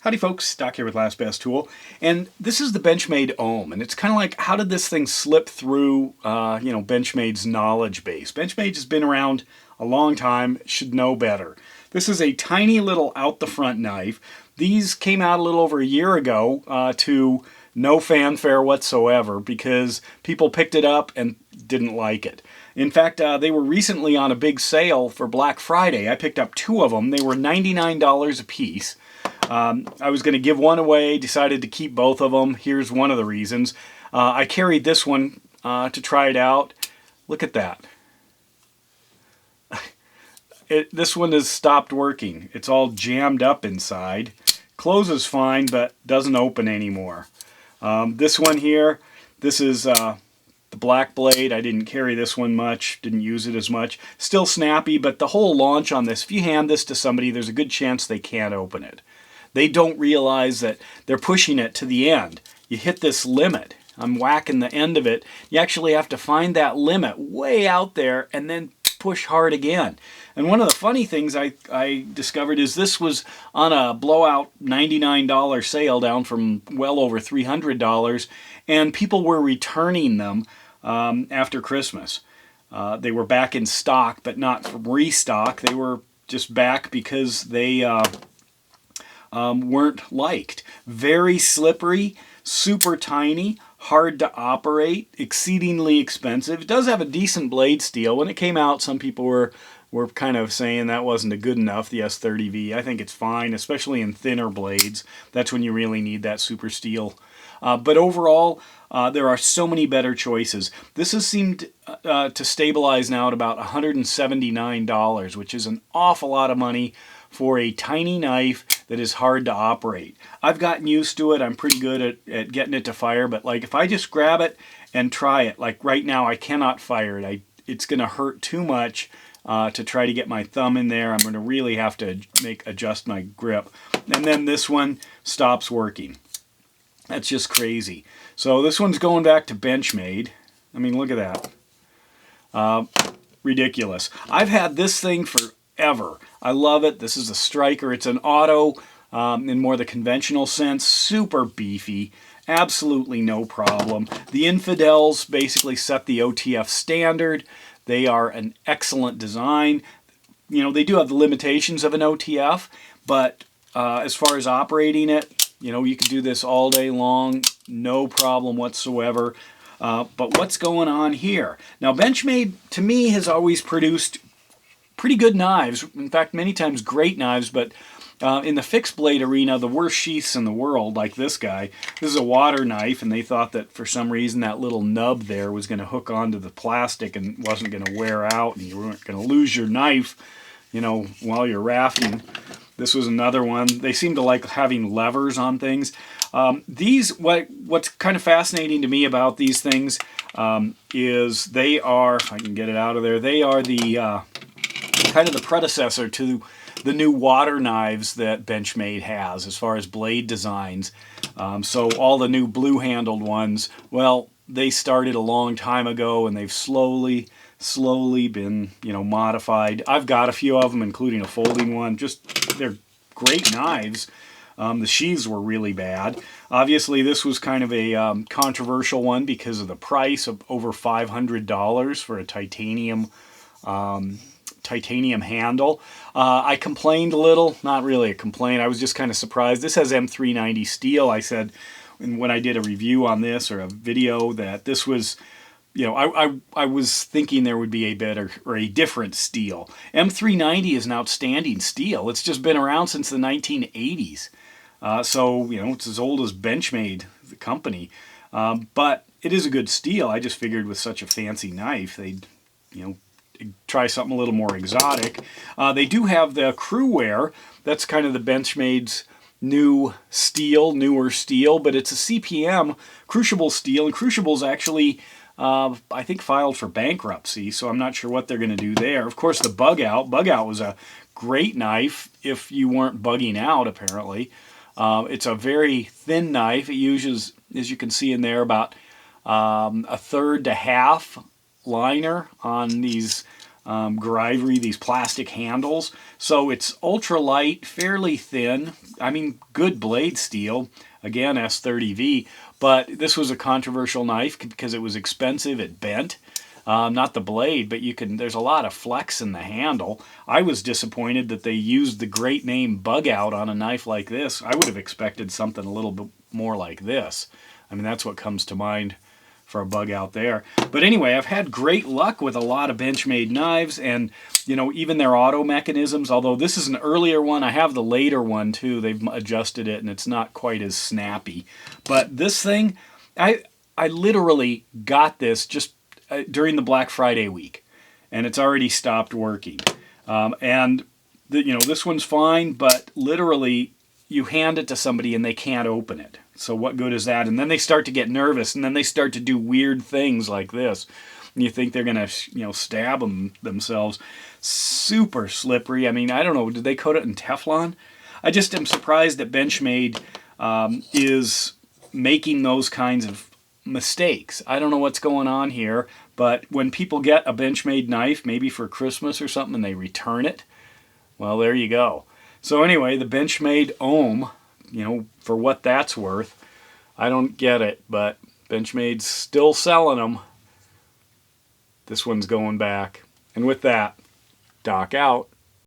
Howdy folks, Doc here with Last Best Tool, and this is the Benchmade M, and it's kind of like, how did this thing slip through, Benchmade's knowledge base? Benchmade has been around a long time, should know better. This is a tiny little out-the-front knife. These came out a little over a year ago to no fanfare whatsoever because people picked it up and didn't like it. In fact, they were recently on a big sale for Black Friday. I picked up two of them. They were $99 a piece. I was going to give one away, decided to keep both of them. Here's one of the reasons. I carried this one to try it out. Look at that. This one has stopped working. It's all jammed up inside. Closes fine, but doesn't open anymore. This one here, this is the black blade. I didn't carry this one much, didn't use it as much. Still snappy, but the whole launch on this, if you hand this to somebody, there's a good chance they can't open it. They don't realize that they're pushing it to the end. You hit this limit. I'm whacking the end of it. You actually have to find that limit way out there and then push hard again. And one of the funny things I discovered is this was on a blowout $99 sale down from well over $300, and people were returning them after Christmas. They were back in stock, but not from restock. They were just back because they weren't liked. Very slippery, super tiny, hard to operate, exceedingly expensive. It does have a decent blade steel. When it came out, some people were kind of saying that wasn't a good enough, the S30V. I think it's fine, especially in thinner blades. That's when you really need that super steel. But overall, there are so many better choices. This has seemed to stabilize now at about $179, which is an awful lot of money for a tiny knife that is hard to operate. I've gotten used to it. I'm pretty good at getting it to fire, but like if I just grab it and try it, like right now I cannot fire it. It's going to hurt too much to try to get my thumb in there. I'm going to really have to adjust my grip. And then this one stops working. That's just crazy. So this one's going back to Benchmade. I mean, look at that. Ridiculous. I've had this thing forever. I love it. This is a striker. It's an auto in more the conventional sense. Super beefy. Absolutely no problem. The Infidels basically set the OTF standard. They are an excellent design. You know, they do have the limitations of an OTF, but as far as operating it, you know, you can do this all day long, no problem whatsoever. But what's going on here? Now, Benchmade, to me, has always produced pretty good knives. In fact, many times great knives, but in the fixed blade arena, the worst sheaths in the world, like this guy. This is a water knife, and they thought that for some reason that little nub there was going to hook onto the plastic and wasn't going to wear out, and you weren't going to lose your knife, you know, while you're rafting. This was another one. They seem to like having levers on things. What's kind of fascinating to me about these things is they are, if I can get it out of there, they are the kind of the predecessor to the new water knives that Benchmade has as far as blade designs. So all the new blue-handled ones, well, they started a long time ago, and they've slowly been, you know, modified. I've got a few of them, including a folding one. They're great knives. The sheaths were really bad. Obviously, this was kind of a controversial one because of the price of over $500 for a titanium handle. I complained a little, not really a complaint, I was just kind of surprised. This has M390 steel. I said when I did a review on this or a video that this was, you know, I was thinking there would be a better or a different steel. M390 is an outstanding steel. It's just been around since the 1980s. So, you know, it's as old as Benchmade, the company. But it is a good steel. I just figured with such a fancy knife, they'd, you know, try something a little more exotic. They do have the crew wear. That's kind of the Benchmade's newer steel, but it's a CPM Crucible steel, and Crucible's actually, I think, filed for bankruptcy, so I'm not sure what they're going to do there. Of course, the Bug Out was a great knife if you weren't bugging out, apparently. It's a very thin knife. It uses, as you can see in there, about a third to half liner on these Grivery, these plastic handles. So it's ultra light, fairly thin. I mean, good blade steel. Again, S30V. But this was a controversial knife because it was expensive. It bent. Not the blade, but there's a lot of flex in the handle. I was disappointed that they used the great name Bug Out on a knife like this. I would have expected something a little bit more like this. I mean, that's what comes to mind for a Bug Out there. But anyway, I've had great luck with a lot of Benchmade knives, and even their auto mechanisms, although this is an earlier one. I have the later one too. They've adjusted it and it's not quite as snappy. But this thing, I literally got this just during the Black Friday week, and it's already stopped working. This one's fine, but literally you hand it to somebody and they can't open it. So what good is that? And then they start to get nervous, and then they start to do weird things like this. And you think they're going to, stab themselves. Super slippery. I mean, I don't know. Did they coat it in Teflon? I just am surprised that Benchmade is making those kinds of mistakes. I don't know what's going on here, but when people get a Benchmade knife, maybe for Christmas or something, and they return it, well, there you go. So anyway, the Benchmade M, for what that's worth, I don't get it, but Benchmade's still selling them. This one's going back. And with that, Doc out.